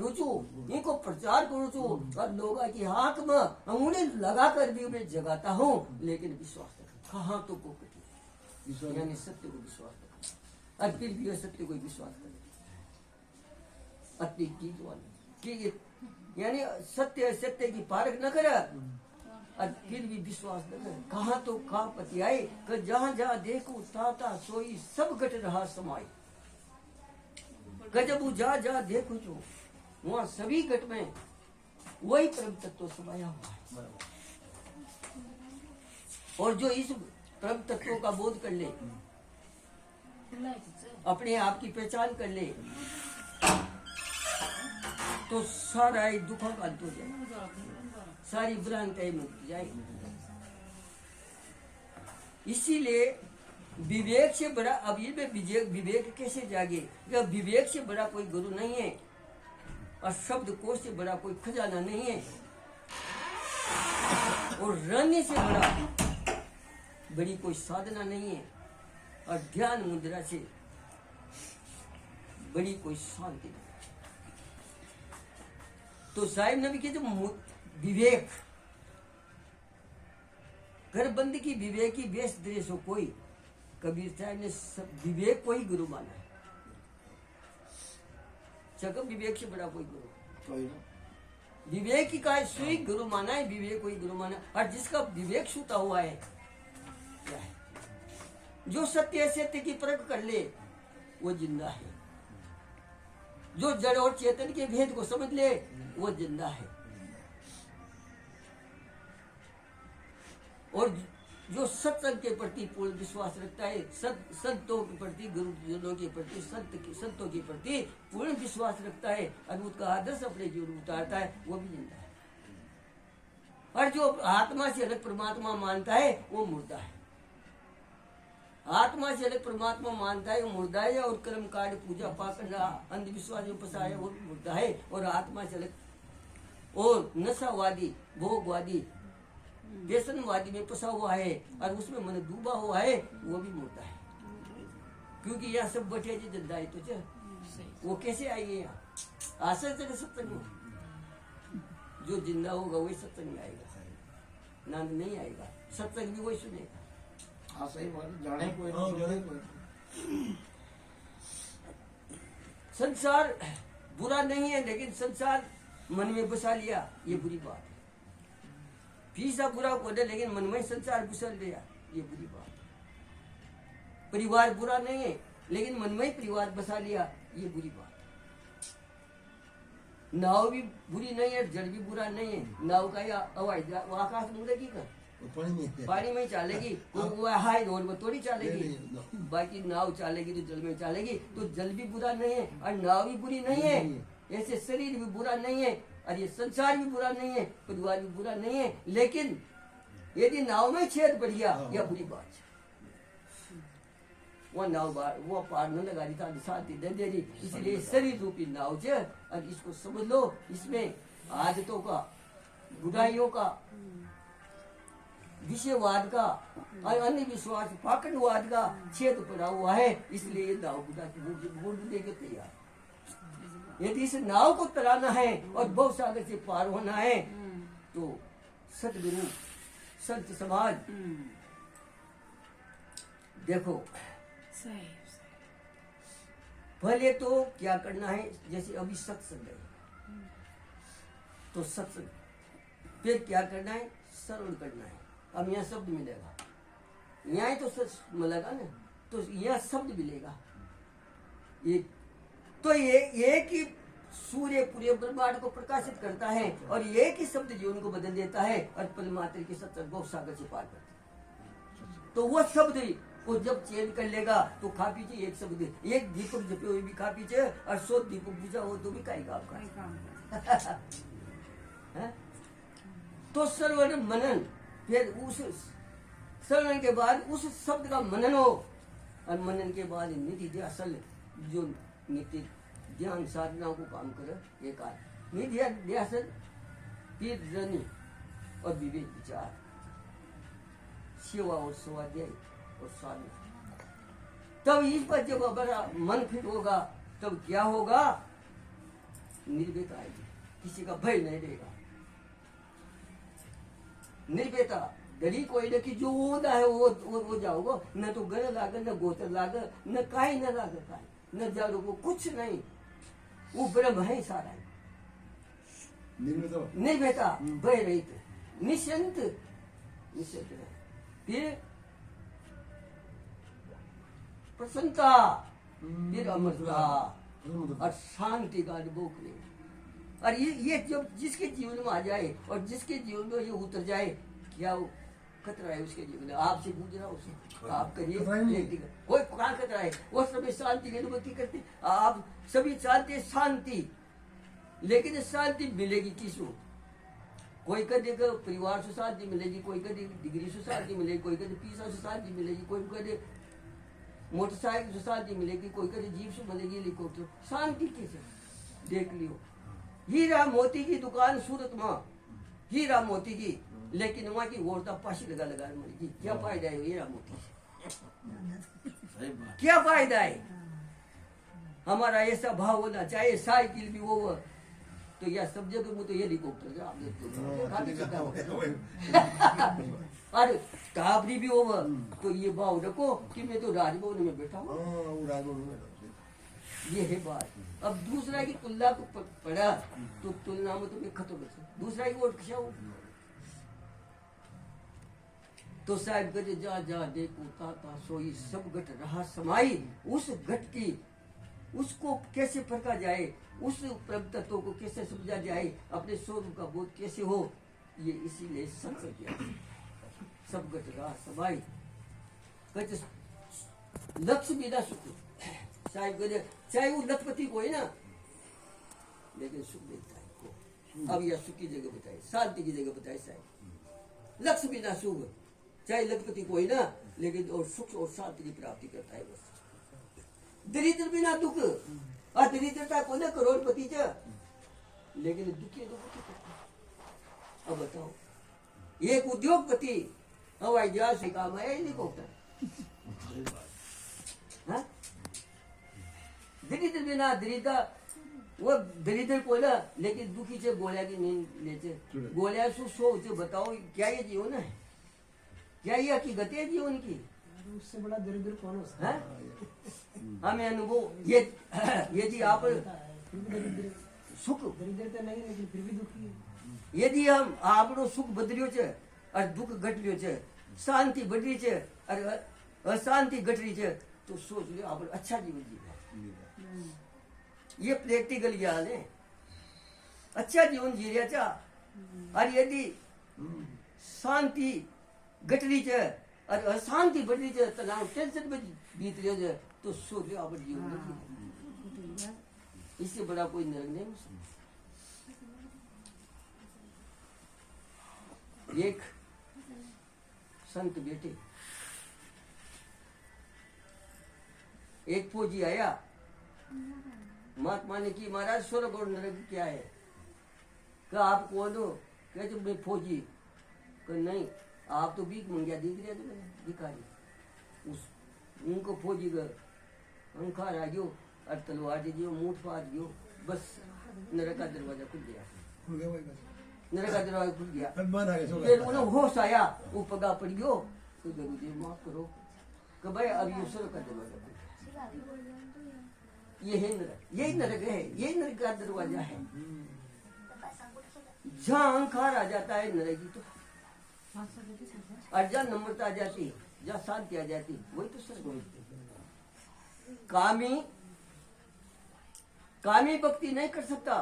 करूँ छू, इनको प्रचार करूँ छू और लोगों की हाथ में अंगुली लगा कर भी उन्हें जगाता हूँ, लेकिन विश्वास रख कहाँ तो को कटी, यानी सत्य को विश्वास रख और फिर भी सत्य को विश्वास करे अपनी चीज वाली कि यानी सत्य सत्य की पारख न करे और फिर भी विश्वास न करे। कहाँ तो कहाँ पति आए कि जहाँ जहाँ देखो ताता सोई सब घट रहा समाई, गजब जा जा देखो जो वहाँ सभी घट में वही परम तत्व समाया हुआ है। और जो इस परम तत्वों का बोध कर ले, अपने आप की पहचान कर ले, तो सारा ही दुखों का अंत हो जाए, सारी भ्रांतियां मुक्त जाएगी। इसीलिए विवेक से बड़ा, अब ये विवेक कैसे जागे, जब विवेक से बड़ा कोई गुरु नहीं है और शब्द कोश से बड़ा कोई खजाना नहीं है, और रणनीति से बड़ी कोई साधना नहीं है, और ध्यान मुद्रा से बड़ी कोई शांति नहीं। तो साहिब नबी के जो विवेक, घर बंदी की विवेक की वेश द्रेश हो कोई, कबीर साहब ने विवेक को ही गुरु माना है। चकम विवेक से बड़ा कोई गुरु, विवेक की का सुई गुरु माना है, विवेक को ही गुरु माना। और जिसका विवेक सूता हुआ है क्या है, जो सत्य सत्य की परख कर ले वो जिंदा है, जो जड़ और चेतन के भेद को समझ ले वो जिंदा है, और जो सत्संग के प्रति पूर्ण विश्वास रखता है, संतों के प्रति, गुरुजनों के प्रति, संतों के प्रति पूर्ण विश्वास रखता है और उसका आदर्श अपने जीवन में उतारता है, वो भी जिंदा है। और जो आत्मा से अलग परमात्मा मानता है वो मुर्दा है, आत्मा से अलग परमात्मा मानता है वो मुर्दा है, और कर्म कांड पूजा पाठ अंधविश्वास जो फंसा है वो मुर्दा है, और आत्मा से अलग और नशावादी भोगवादी व्यसनवादी में फंसा हुआ है और उसमें मन डूबा हुआ है, वो भी मुर्दा है। क्योंकि यहाँ सब बैठे जी जिंदा है, तो वो कैसे आएंगे यहाँ? आशा से सत्संग में जो जिंदा होगा वही सत्संग में आएगा, नंद नहीं आएगा, सत्संग भी वही सुनेगा। हाँ सही बात, जाने कोई संसार बुरा नहीं है, लेकिन संसार मन में बसा लिया ये बुरी बात है। फीसा बुरा को दे लेकिन मन में संसार घुसल लिया ये बुरी बात है। परिवार बुरा नहीं है लेकिन मन में परिवार बसा लिया ये बुरी बात है। नाव भी बुरी नहीं है, जल भी बुरा नहीं है, नाव का या हवाई वो आकाश में उड़ेगी का पानी में चलेगी, वो हाई रोड में थोड़ी चलेगी, बाकी नाव चलेगी तो जल में चलेगी। तो जल भी बुरा नहीं है और नाव भी बुरी नहीं है, ऐसे शरीर भी बुरा नहीं है और ये संसार भी बुरा नहीं है, परिवार भी बुरा नहीं है, लेकिन यदि नाव में छेद पड़ गया यह बुरी बात है। वो नाव वो पार न लगा रही शांति दे दे रही, इसलिए शरीर रूपी नाव है और इसको समझ लो, इसमें आदतों का, बुराइयों का, विषयवाद का और अन्य विश्वास पाखंडवाद का छेद पड़ा हुआ है, इसलिए ये नाव बुढ़ने के तैयार। यदि इस नाव को तराना है और बहु सागर से पार होना है तो सतगुरु संत समाज देखो पहले तो क्या करना है, जैसे अभी सत्संग है तो सत्संग, फिर क्या करना है, श्रवण करना है। अब यहाँ शब्द मिलेगा, यहाँ तो सच मिलेगा ना, तो यहाँ शब्द मिलेगा। ये तो ये एक ही सूर्य पूरे ब्रह्मांड को प्रकाशित करता है और एक ही शब्द जीवन को बदल देता है और परमात्मा के सत्संग को सागर से पार करता है। तो वो शब्द को जब चेंज कर लेगा तो खा पीछे एक शब्द, एक दीपक जपे हुए भी खा पीछे और 100 दीपक बुझा हो तो भी खाएगा आपका। तो श्रवण मनन, फिर उस श्रवण के बाद उस शब्द का मनन हो और मनन के बाद निधि ध्यासल जो नित्य ध्यान साधना को काम करे, एक निधि ध्यासन, फिर रनि और विवेक विचार, सेवा और स्वाध्याय और साधना। तब इस पर जब हमारा मन फिट होगा तब क्या होगा, निर्भयता आएगी, किसी का भय नहीं रहेगा। निर्भयता डरी कोई न कि जो होना है वो जाओगे, न तो गण लागे, न गोतर लागे, न काई न लागे, काई न जाड़ो को कुछ नहीं, वो ब्रह्म है सारा। निर्भयता, भय रहित, निश्चिंत, निश्चिंत रहे। फिर प्रसन्नता, फिर अमरता और शांति का अनुभव करें। और ये जब जिसके जीवन में आ जाए और जिसके जीवन में ये उतर जाए, क्या वो खतरा है उसके जीवन में? आपसे पूछ रहा हूँ, आप करिए, कोई कहाँ खतरा है? वो सभी शांति की अनुभूति करते, आप सभी चाहते शांति, लेकिन शांति मिलेगी किसको? कोई कदे परिवार से शांति मिलेगी, कोई कदे डिग्री से शांति मिलेगी, कोई कदे पैसा से शांति मिलेगी, कोई कदे मोटरसाइकिल से शांति मिलेगी, कोई कदे जीप से मिलेगी, हेलीकॉप्टर। शांति कैसे? देख लियो, हीरा मोती की दुकान सूरत में, हीरा मोती की, लेकिन वहाँ की औरता पाशी लगा लगा मरेगी। क्या फायदा है हीरा मोती? क्या फायदा है? हमारा ऐसा भाव होना चाहिए, साइकिल भी वो तो या सब जगह में तो हेलीकॉप्टर अरे काबरी भी हो तो ये भाव रखो कि मैं तो राजभवन में बैठा हूँ। ये है बात। अब दूसरा की तुलना को पढ़ा तो तुलना में तो मैं खत्म है, दूसरा की वोट खिंचाओ तो साहब गज जा जा देखो ताता सोई सब घट रहा समाई। उस घट की उसको कैसे परखा जाए, उस परम तत्व को कैसे समझा जाए, अपने स्वरूप का बोध कैसे हो, ये इसीलिए सत्संग किया। सब घट रहा समाई लक्ष्य बिना सुख साहिब गज, चाहे वो लखपति को है ना, लेकिन सुख देता है। अब यह सुख की जगह बताए, शांति की जगह बताए साहिब। लक्ष्य बिना सुख, चाहे लखपति को है ना, लेकिन और सुख और शांति की प्राप्ति करता है बस। दरिद्र बिना दुख, और दरिद्रता को ना करोड़पति च, लेकिन दुखी दुख। अब बताओ, एक उद्योगपति हवाई जहाज से काम है हेलीकॉप्टर, दरिद्र बिना दरिद्र, वो दरिद्र को ना, लेकिन दुखी से गोलिया की नींद लेते, गोलिया सो सो बताओ क्या ये जीवन है? क्या ये हकीकत है जीवन की? उससे बड़ा दरिद्र कौन हो सकता है? हमें अनुभव ये यदि आप सुख दरिद्रता नहीं, लेकिन फिर भी दुखी है। यदि हम आपनो सुख बदलियो छे और दुख घटलियो छे, शांति बढ़ी छे और अशांति घट रही छे, तो सोच लियो आप अच्छा जीवन जीवे। ये प्रैक्टिकल ज्ञान है। अच्छा जीवन जी रहा था, और यदि शांति घट रही छे और अशांति बढ़ रही है, तनाव टेंशन में बीत रही है, तो सोच आप जीवन इससे बड़ा कोई नरक नहीं हो सकता। एक संत बेटे, एक फौजी आया, महात्मा ने की महाराज स्वर्ग और नरक क्या है? क्या आप कौन हो? कहते मैं फौजी। नहीं, आप तो भीख मंगिया दिख रहे थे भिखारी। उस उनको फौजी का अंकार आ गयो और तलवार दे दियो, मूठ फाड़ दियो, बस नरक का दरवाजा खुल गया। नरक का दरवाजा खुल गया। फिर उन्हें होश आया, वो पगा पड़ गयो, तो गुरुदेव माफ करो कि भाई अब ये स्वर्ग का दरवाजा खुल गया। ये है नरक, यही नरक है, यही नरक का दरवाजा है। जहाँ अहंकार आ जाता है नरक की, तो और जहाँ नम्रता आ जाती, जहाँ शांति आ जाती, वही तो स्वर्ग होती। कामी भक्ति नहीं कर सकता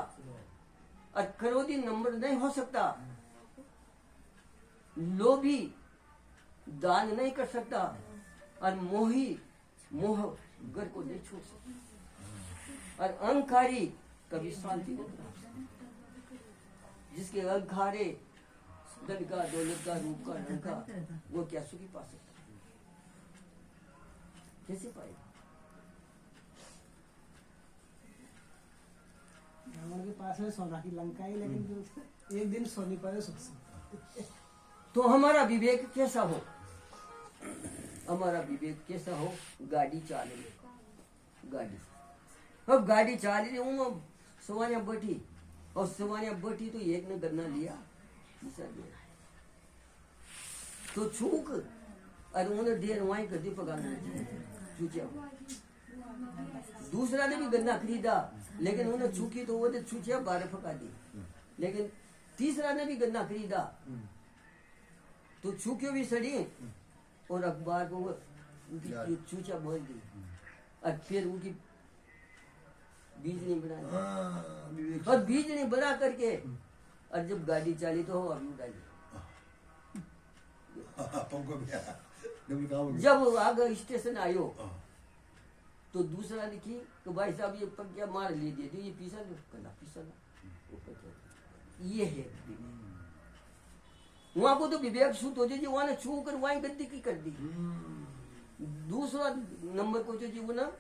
और क्रोधी नम्र नहीं हो सकता, लोभी दान नहीं कर सकता और मोही मोह घर को नहीं छोड़ सकता, और अहंकारी कभी शांति नहीं कर सकता। जिसके अहंकारे धन का, दौलत का, रूप का, रंग का, वो क्या सुखी पा सकता है? कैसे पाएगा? रावण के पास में सोना की लंका है, लेकिन एक दिन सोनी पर सुख से। तो हमारा विवेक कैसा हो? हमारा विवेक कैसा हो? गाड़ी चाल रही, गाड़ी अब गाड़ी चाल रही हूँ, सवारियां बैठी और सवारियां बैठी तो एक ने गन्ना लिया, दूसरा लिया तो छूक और उन्हें देर वहीं कर दी पकाने चूचिया। दूसरा ने भी गन्ना खरीदा लेकिन उन्हें छूकी तो वो चूचिया 12 पका दी। लेकिन तीसरा ने भी गन्ना खरीदा तो छूकियों भी सड़ी और अखबार को उनकी चूचा बोल दी और फिर उनकी बीजनी बना और बीजनी बना करके और जब गाड़ी चली तो हो अभी उड़ा जब आगे स्टेशन आयो तो दूसरा लिखी तो भाई साहब ये पक्या मार लीजिए तो ये पीसा कला ये है वहां को तो विवेक सूत हो जी वहां ने छू कर वहीं गद्दी की कर दी। दूसरा नंबर को जो जी वो ना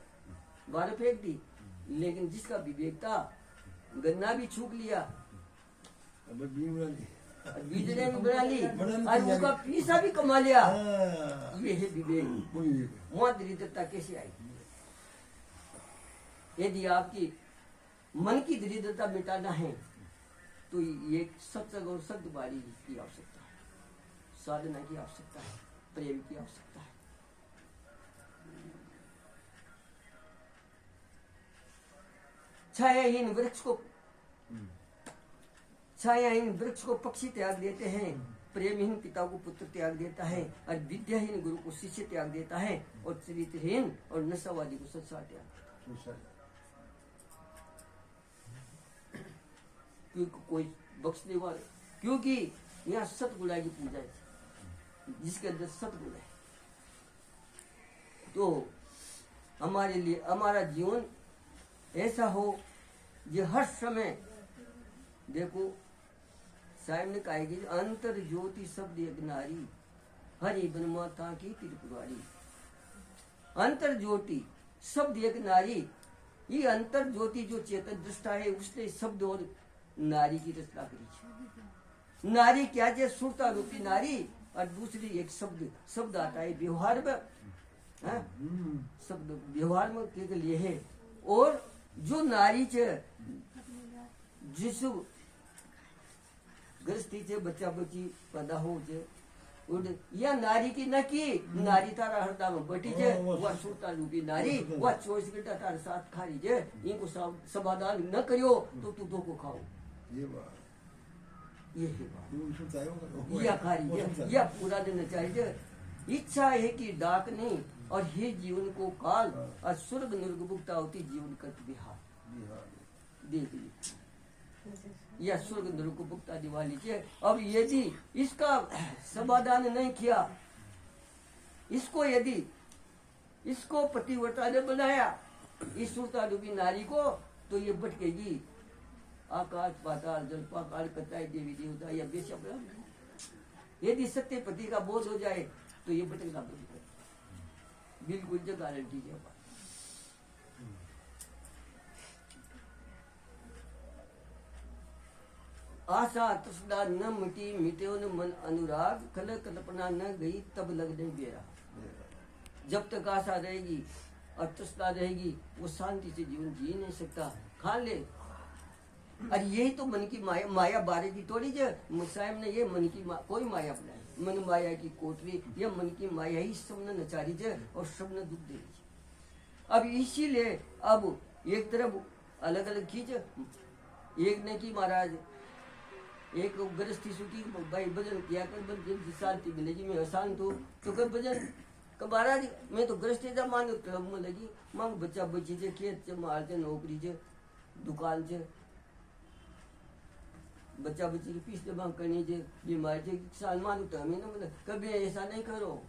बाहर फेंक दी। लेकिन जिसका विवेक था गन्ना भी छूक लिया बीज ने भी बना ली और उसका पीसा भी कमा लिया। ये है विवेक। वहां दरिद्रता कैसे आई? यदि आपकी मन की दरिद्रता मिटाना है तो ये सत्संग और सद्वारी की आवश्यकता है, साधना की आवश्यकता है, प्रेम की आवश्यकता है। छायाहीन वृक्ष को पक्षी त्याग देते हैं, प्रेमहीन पिता को पुत्र त्याग देता है और विद्याहीन गुरु को शिष्य त्याग देता है और चरित्रहीन और नशावादी को संसार त्याग देता है। क्योंकि कोई बख्शने वाला, क्योंकि यहाँ सतगुणा की पूजा है जिसके अंदर सतगुण है। तो हमारे लिए हमारा जीवन ऐसा हो जो हर समय देखो साहब ने कहा कि अंतर ज्योति शब्द एक नारी हरि बन माता की त्रिपुरारी। अंतर ज्योति शब्द एक नारी, ये अंतर ज्योति जो चेतन दृष्टा है उसने शब्द और नारी की रचना करी। नारी क्या है? सुरता रूपी नारी और दूसरी एक शब्द आता है व्यवहार में, शब्द व्यवहार में के लिए है। और जो नारी जिस गृहस्थी से बच्चा बच्ची पैदा हो या नारी की न की नारी तारा हरदा में बैठी जे वह सुरता रूपी नारी वह 24 घंटा तारे साथ खारी जे इनको समाधान न करियो तो तू दो को खाओ। ये है खारी यह पूरा दिन चाहिए। इच्छा है कि डाक नहीं और हे जीवन को काल और स्वर्ग निर्गुप्ता होती जीवन कट बिहार देख ली या स्वर्ग निर्गुप्ता दिवाली के। अब यदि इसका समाधान नहीं किया, इसको पतिव्रता ने बनाया इस सुरता रूपी नारी को, तो ये भटकेगी आकाश पाताल जल पाताल कताई देवी देवता या बेशक। यदि सत्य पति का बोध हो जाए तो ये भटकना बंद कर, बिल्कुल जो गारंटी है। आशा तृष्णा न मिटी मिटे न मन अनुराग, कल कल्पना न गई तब लगने बेरा। जब तक आशा रहेगी और तृष्णा रहेगी वो शांति से जीवन जी नहीं सकता। खा ले और यही तो मन की माया बारे की थोड़ी जो मुसाहिब ने ये मन की कोई माया बनाई, मन माया की कोठरी, ये मन की माया ही सबने नचारी जे और सबने दुख दे दी। अब इसीलिए अब एक तरफ अलग अलग चीज, एक ने की महाराज एक गृहस्थी सुखी भाई भजन किया कर भजन शांति मिलेगी, मैं अशांत हूँ तो कर भजन महाराज मैं तो गृहस्थी जा मांग लगी मांग बच्चा बच्ची से खेत से मार से नौकरी से दुकान से बच्चा बच्ची की फीस मांग करनी चाहिए, बीमार से साल मान तो हमें ना मतलब कभी ऐसा नहीं करो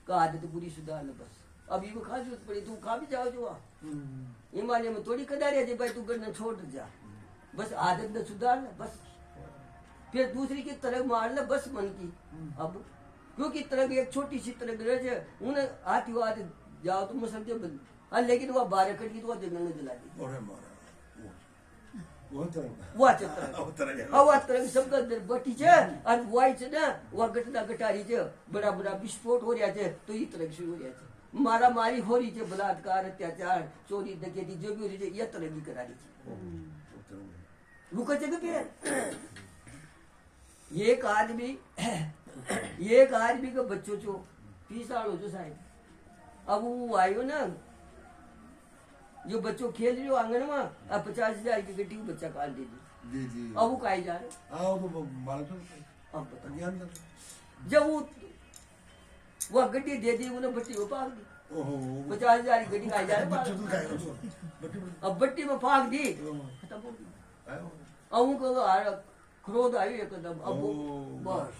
का आदत पूरी सुधार लो बस। अभी वो खा जरूरत पड़ी तू खा भी जाओ जो हिमालय में थोड़ी कदार है भाई तू करना छोड़ जा, बस आदत न सुधार ले बस, फिर दूसरी की तरफ मार ले बस मन की। अब क्योंकि तरफ एक छोटी सी तरफ रह जाए उन्हें आती जाओ तो मुसलते बंद, लेकिन वह 12 कट की तो वह जंगल में जला दी वह तरह सबका बटी छे और वाई छे ना वह घटना घटारी छे, बड़ा बड़ा विस्फोट हो रहा है तो ये तरह से हो रहा है, मारा मारी हो रही है, बलात्कार अत्याचार चोरी डकैती जो भी हो रही है यह तरह की करा रही है। रुका जगह पे है। एक आदमी का बच्चों चो 30 साल हो जो साहब, अब वो आयो ना जो बच्चों खेल रही हो आंगन में, अब 50,000 की गड्डी को बच्चा काट दे दी, अब वो कहा जा रहे अब बता। जब वो गड्डी दे दी उन्हें बट्टी में पाग दी, 50,000 की गड्डी खाई जा रहे, अब बट्टी में फाक दी, खत्म हो गई। अब को क्रोध आयो एकदम, अब वो बस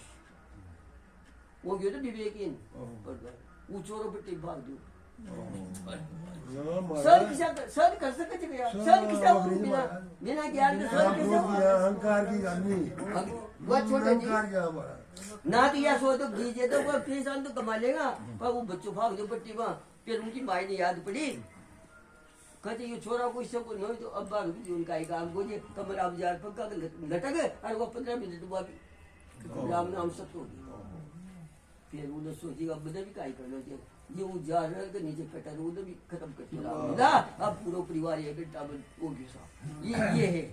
वो गयो तो विवेकहीन, वो चोरों बट्टी भाग दो। सर कर सकते थे क्या? सर किसा बिना ज्ञान के सर कैसे अहंकार की आदमी वो छोटे जी अहंकार क्या हमारा ना तो यह सो तो दीजिए तो वो 3 साल तो कमा लेगा, पर वो बच्चों भाग दो पट्टी में। फिर उनकी माई ने याद पड़ी, कहते ये छोरा कोई सब नहीं तो अब बाग भी उनका ही काम बोझे कमर अब जार पक्का लटक और वो 15 मिनट बाद राम नाम सत्य हो गया। फिर उन्हें सोची अब भी काई कर लो ये वो जा रहे के नीचे कटर उधर भी खत्म करके ना, अब पूरा परिवार एक घंटा में हो गया साहब। ये है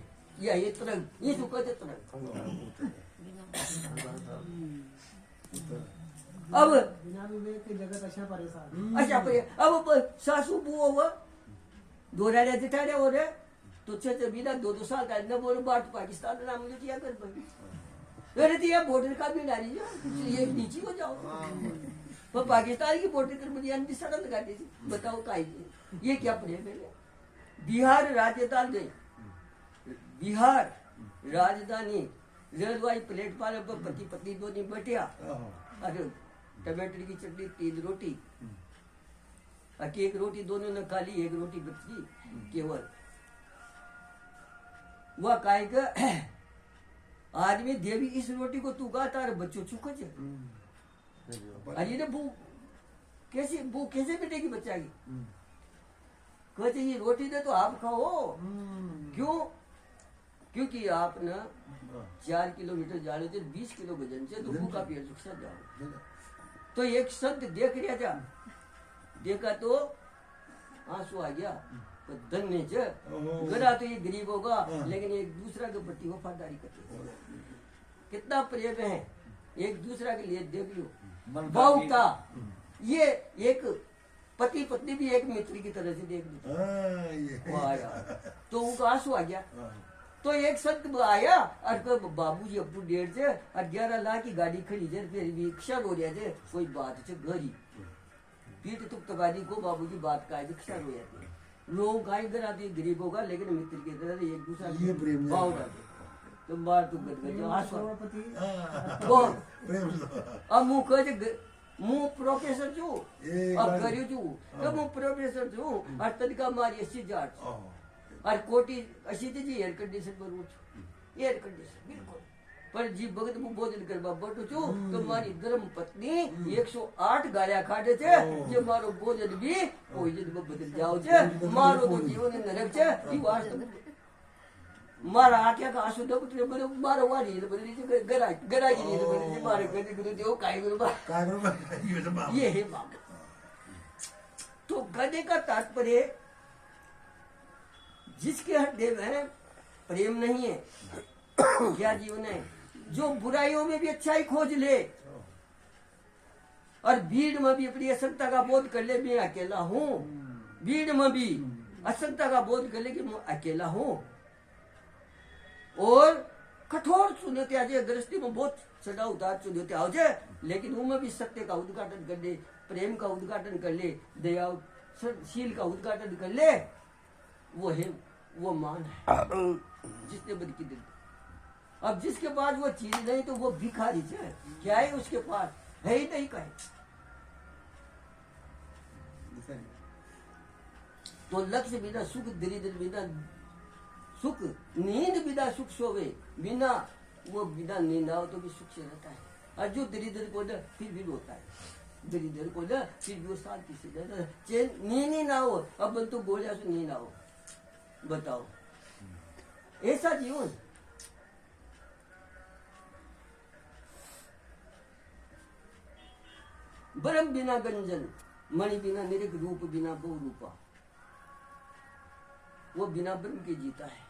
ये तरंग, ये तो कहते तरंग। अब बिना विवेक के जगत अच्छा परेशान। अच्छा अब सासू बुआ हुआ दो राजा जिठाड़े हो रहे तो छे बिना 2-2 साल का न बोलो बात पाकिस्तान नाम ले दिया कर भाई, अरे तो यह बॉर्डर का भी डाली ये नीचे हो जाओ, पर पाकिस्तान की बॉर्डर कर मुझे सड़क लगा दी। बताओ का ये क्या प्रेम है? बिहार राजधानी बिहार राजधानी रेलवाई प्लेटफॉर्म पर पति पत्नी दोनों बैठिया, अरे टमाटर की चटनी 3 रोटी, एक रोटी दोनों ने खा ली, एक रोटी बची केवल। वह काय का आदमी देवी इस रोटी को तू गा तार बच्चों चुका जे अरे ने भूख कैसे मिटेगी बच्चा की? कहते ये रोटी दे तो आप खाओ, क्यों? क्योंकि आप ना 4 किलोमीटर जा रहे थे 20 किलो वजन से, तो भूखा पेट सुख जाओ। तो एक संत देख रहा था, देखा तो आंसू आ गया, तो धन्य च गरा तो ये गरीब होगा लेकिन एक दूसरा के प्रति वफादारी करते, कितना प्रेम है एक दूसरा के लिए। देख लो बहुता ये एक पति पत्नी भी एक मित्र की तरह से देख लो, तो उनका आंसू आ गया। तो एक संत आया और बाबूजी अब तो 1.5 से 11 लाख की गाड़ी खड़ी है, फिर भी क्षण हो रहे थे कोई बात से घरी पीठ तुक तगादी को बाबूजी बात का क्षण हो जाती है। लोग का इधर आते गरीब होगा लेकिन मित्र की तरह एक दूसरा भाव डालते, तुम बार तुम अब मुँह कह मुँह प्रोफेसर छू अब કર્યું છું તો હું પ્રોફેસર છું और તડકા મારી 80,000 और कोटी 80 जी एयर कंडीशन पर एयर कंडीशन बिल्कुल पर जी भगत मु भोजन करवा बैठो छू तो मारी धर्म पत्नी 108 गालियां खाटे छे, जे मारो भोजन भी पोइजन में बदल जाओ छे, मारो तो जीवन नरक छे। ई वास्तव मारा आख्या का आंसू दब तो बड़े मारो वाली तो बदली गरा गरा की नहीं तो बदली मारे कर गुरु देव काय गुरु ये है बाप। तो गदे का तात्पर्य जिसके हृदय में प्रेम नहीं है क्या जीवन है? जो बुराइयों में भी अच्छाई खोज ले और भीड़ में भी अपनी असंगता का बोध कर ले, मैं अकेला हूँ, भीड़ में भी असंगता का बोध कर ले कि मैं अकेला हूँ, और कठोर चुनौती आ जाए गृहस्थी में बहुत चढ़ा उतार चुनौती आ जाए, लेकिन उनमें भी सत्य का उद्घाटन कर ले, प्रेम का उद्घाटन कर ले, दयाशील का उद्घाटन कर ले, वो है वो मान है जिसने बदकी दिल। अब जिसके पास वो चीज नहीं तो वो भिखारी है, क्या है उसके पास है ही नहीं कहे। तो लक्ष्य बिना सुख, दरिद्र बिना सुख, नींद बिना सुख सोवे, बिना वो बिना नींद आओ तो भी सुख से रहता है। और जो दरिद्र को ना फिर भी रोता है, दरिद्र को ना फिर भी वो शांति से रहता है। चैन नींद ही ना हो, अब तो गोलियां से नींद आओ, बताओ ऐसा जीवन। ब्रह्म बिना गंजन, मणि बिना निरख, रूप बिना बहुरूपा, वो बिना ब्रह्म के जीता है।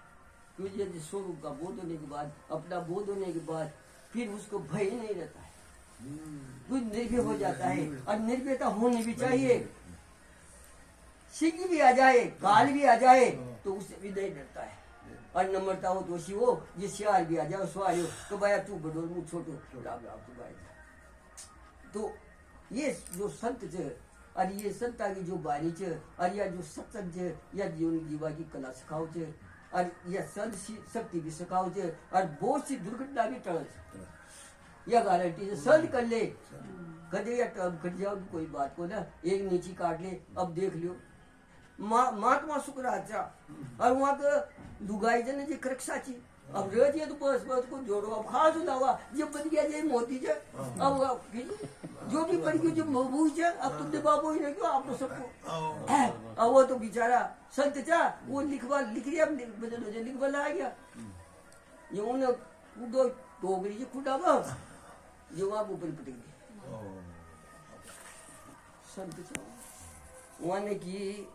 क्योंकि यदि स्वरूप का बोध होने के बाद, अपना बोध होने के बाद फिर उसको भय ही नहीं रहता है, कुछ निर्भय हो जाता है। और निर्भयता होनी भी चाहिए। सिंह भी आ जाए, काल भी आ जाए तो उससे भी नहीं डरता है। और नम्रता हो दोषी हो, ये सियार भी आ जाओ, सवार हो तो भाई तू बड़ो मुँह छोटो, राम राम तू भाई। तो ये जो संत च, और ये संता की जो बानी च, और या जो सत्संग च, या जीवन जीवा की कला सिखाओ च, और यह संत शक्ति भी सिखाओ च, और बहुत सी दुर्घटना भी टल यह गारंटी से संत कर ले कदे या टर्म कट जाओ कोई बात को ना, एक नीची काट ले। अब देख लियो महात्मा शुक्राचा और वहाँ का लुगाई जने जी करकसाची अब रह तो बस बस को जोड़ो। अब खास हुआ जब बन गया ये मोती जे, अब जो भी बन गया जो महबूब जे, अब तुमने बाबू ही नहीं क्यों आप तो सबको। अब वो तो बेचारा संत चा वो लिख लिया लिखवा ला गया ये उन्हें कूदो टोकरी जी खुदा बस जो आप ऊपर पटक गए संत चा वहाँ ने की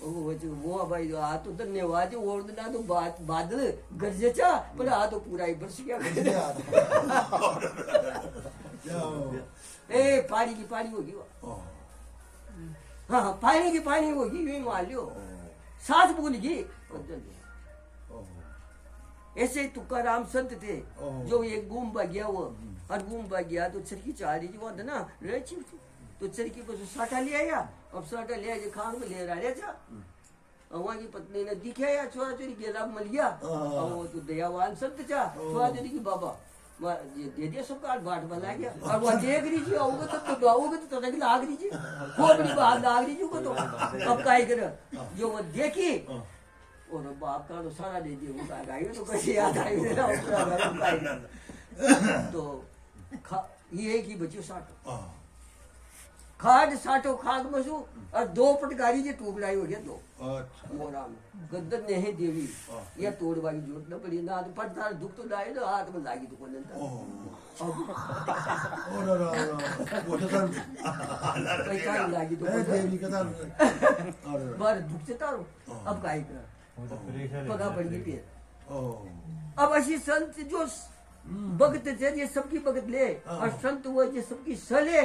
वो भाई आ तो धन्यवाद और ना तो बादल गरजेचा पर आ तो पूरा ही बरस गया। ए पानी की पानी होगी हाँ पानी की पानी होगी यूं मान लियो सांस भूलगी। ऐसे तुकाराम संत थे जो एक घूम बा गया वो और घूम बा गया तो चरखी चाह रही वो ना रही तो चरखी पर साटा ले आया। अब साटा ले आया खान में ले रहा था वहाँ की पत्नी ने दिखाया छोरा चोरी गेला मल गया। और वो तो दयावान संत था छोरा चोरी की बाबा दे दिया सब काट बाट बना गया। और वह देख लीजिए आओगे तो तक लाग लीजिए खोपड़ी बाहर लाग लीजिए को तो अब काय कर जो वो देखी और बाप का तो सारा दे दिया वो गाय तो कैसे याद आई तो ये की बच्चों साटो खाद साटो खाद मसू और दो पटकारी जी टूबलाई हो गया दो मोराम गद्दर ने है देवी या तोड़वाई जरूरत न पड़ी ना तो पटदार दुख तो लाए तो हाथ में लागी तो कौन लागी तो बार दुख से तारो अब काय कर पगा पड़ गई फिर। अब ऐसी संत जो भगत ये सबकी भगत ले और संत वो ये सबकी सले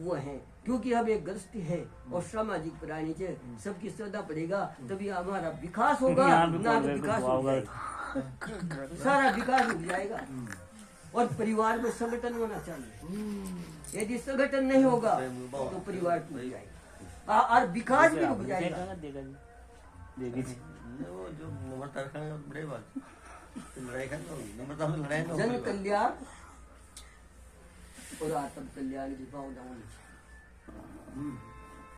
वो है क्योंकि हम एक ग्रस्त है और सामाजिक प्राणी से सबकी श्रद्धा पड़ेगा तभी हमारा विकास होगा ना तो विकास होगा सारा विकास हो जाएगा। और परिवार में संगठन होना चाहिए यदि संगठन नहीं होगा तो परिवार टूट जाएगा और विकास भी रुक जाएगा। जन कल्याण और आत्म कल्याण की भावना होनी चाहिए।